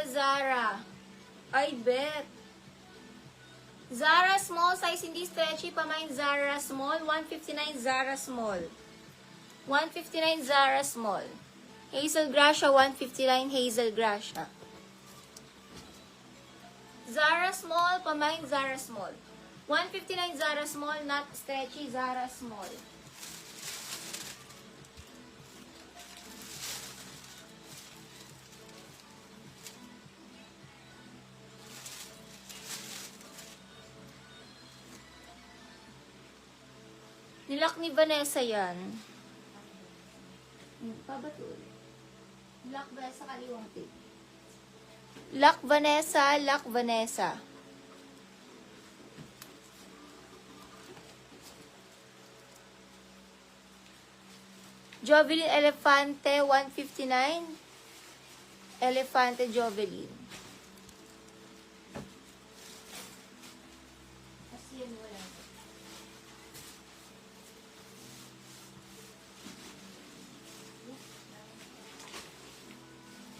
Zara. I bet. Zara small size, hindi stretchy. Pamain Zara small. 159 Zara small. 159 Zara small. Hazel Gracia, 159 Hazel Gracia. Zara small, pamain Zara small. 159 Zara small, not stretchy, Zara small. Nilak ni Vanessa yan. Pabatul. Lock ba sa kaliwang tip? Lock Vanessa, Lock Vanessa. Jovelyn Elefante, 159. Elefante Jovelyn. Kasi yan wala.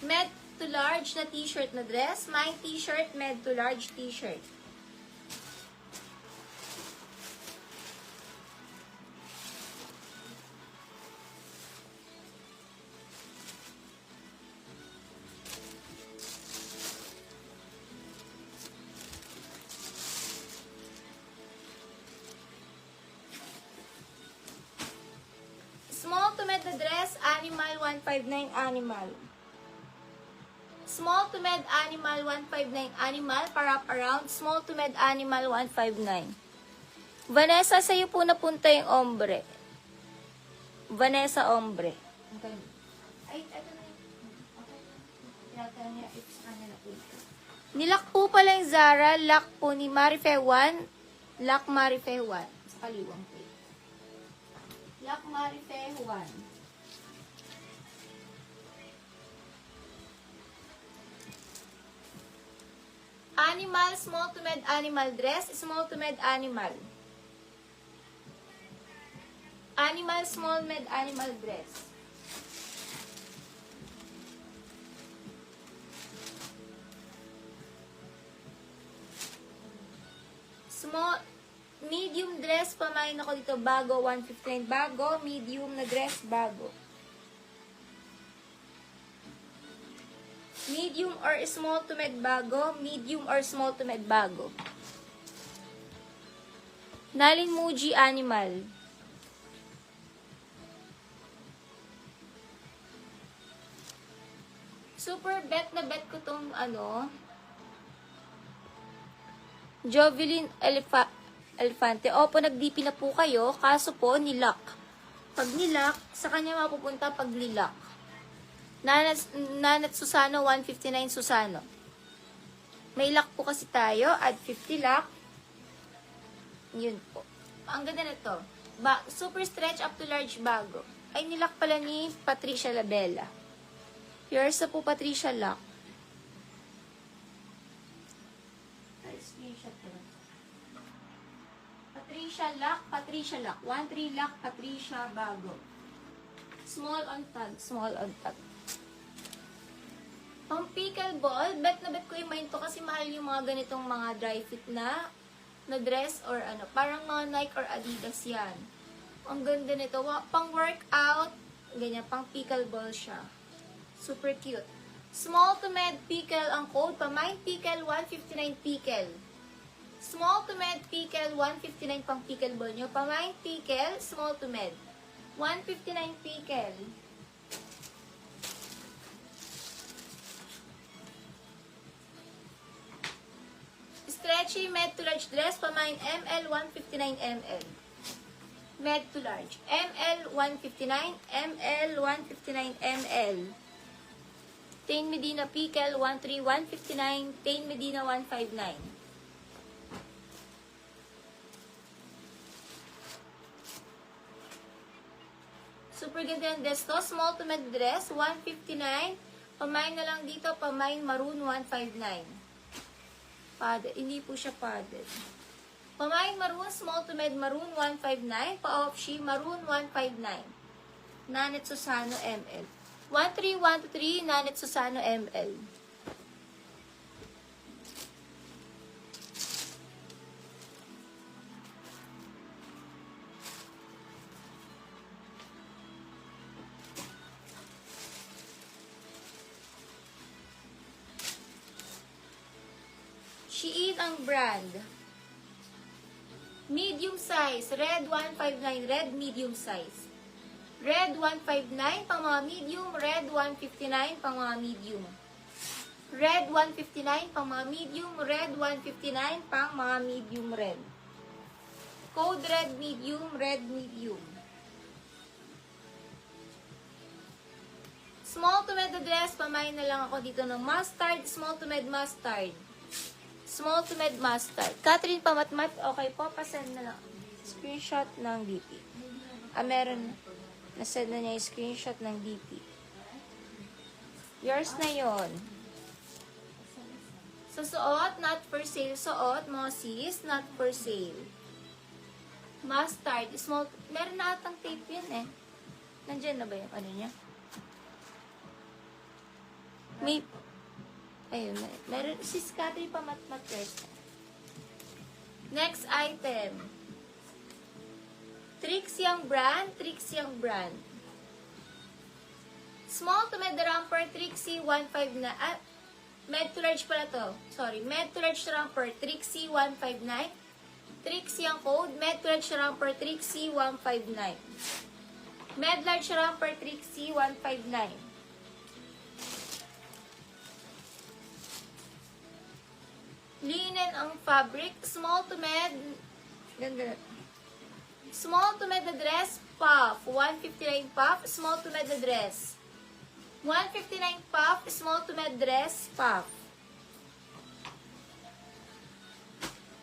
Med to large na t-shirt na dress. My t-shirt, med to large t-shirt. Small to med na dress, animal, 159 animal. Small to med animal, 159 animal, para around. Small to med animal, 159. Vanessa, sa'yo po napunta yung ombre. Vanessa, ombre. Okay. Ay, ito na yun. Okay. Tinatawag niya, sa kanila po. Nilak po pala yung Zara, lock po ni Marife 1. Lock Marife 1. Sa kaliwang po. Lock Marife 1. Animal, small to med animal dress, small to med animal. Animal, small med animal dress. Small, medium dress, pamain ako dito, bago, 159, bago, medium na dress, bago. Medium or small to med bago, medium or small to med bago. Nalin Muji animal. Super bet na bet ko tong ano. Jovelyn Elefante. Opo, nag-DP na po kayo, kaso po nilock. Pag nilock, sa kanya mapupunta pag nilock. Nanat Susano, 159 Susano. May lock po kasi tayo. Add 50 lock. Yun po. Ang ganda na to. Super stretch up to large bago. Ay, nilock pala ni Patricia Labella. Here's po Patricia lock. Ay, screenshot ko. Patricia lock, Patricia lock. 1-3 lock, Patricia bago. Small on tag, small on tag. Pang pickleball, bet na bet ko yung main to kasi mahal yung mga ganitong mga dry fit na dress or ano. Parang mga Nike or Adidas yan. Ang ganda nito. Pang workout, ganyan, pang pickleball siya. Super cute. Small to med pickle ang code. Pamain pickle, 159 pickle. Small to med pickle, 159 pang pickleball nyo. Pamain pickle, small to med. 159 pickle. Stretchy med to large dress, pamain ML 159 ML. Med to large. ML 159, ML 159 ML. Tain Medina Pickle 13159, Tain Medina 159. Super ganda yung dress to. Small to med dress, 159. Pamain na lang dito, pamain maroon 159. Padded. Hindi po siya padded. Pamain maroon, small to med maroon 159. Pa-opshi maroon 159. Nanit Susano ML. 13123 Nanit Susano ML. Shein ang brand. Medium size. Red 159. Red medium size. Red 159 pang mga medium. Red 159 pang mga medium. Red 159 pang mga medium. Red 159 pang mga medium red. Code red medium. Red medium. Small to med dress, pamain na lang ako dito ng mustard, small to med mustard. Small to med mustard. Catherine Pamatmat, okay po, pasend na lang. Screenshot ng DP. Meron. Nasend na niya yung screenshot ng DP. Yours na yon. So, suot, not for sale. Suot, mga sis, not for sale. Mustard, small, meron na atang tape yun eh. Nandiyan na ba yung ano niya? May, ayun, meron, sis Catherine Pamatmat first. Next item. Trixie ang brand, Trixie ang brand. Small to med romper, Trixie 159, med to large pala to. Sorry, med to large romper, Trixie 159. Trixie ang code, med to large romper, Trixie 159. Med large romper, Trixie 159. Linen ang fabric, small to med, ganda. Small to med dress, puff, 159 puff, small to med dress. 159 puff, small to med dress, puff.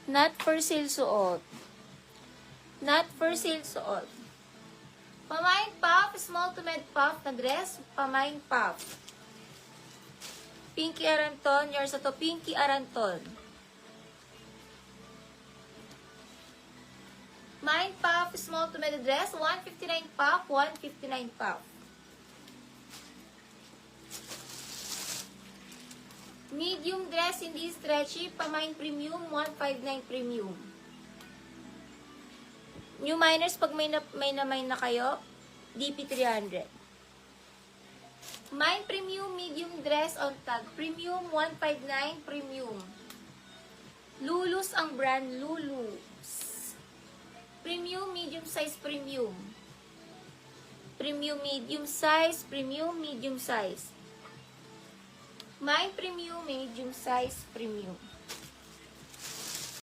Not for sale suot. Not for sale suot. Pamain puff, small to med puff na dress, pamain puff. Pinky Aranton, yours to Pinky Aranton. Mine puff, small to med dress, 159 puff, 159 puff. Medium dress, hindi stretchy, pamine premium, 159 premium. New miners, pag may na kayo, DP 300. Mine premium, medium dress on tag, premium, 159 premium. Lulus ang brand, Lulus. Premium, medium size, premium. Premium, medium size, premium, medium size. My premium, medium size, premium.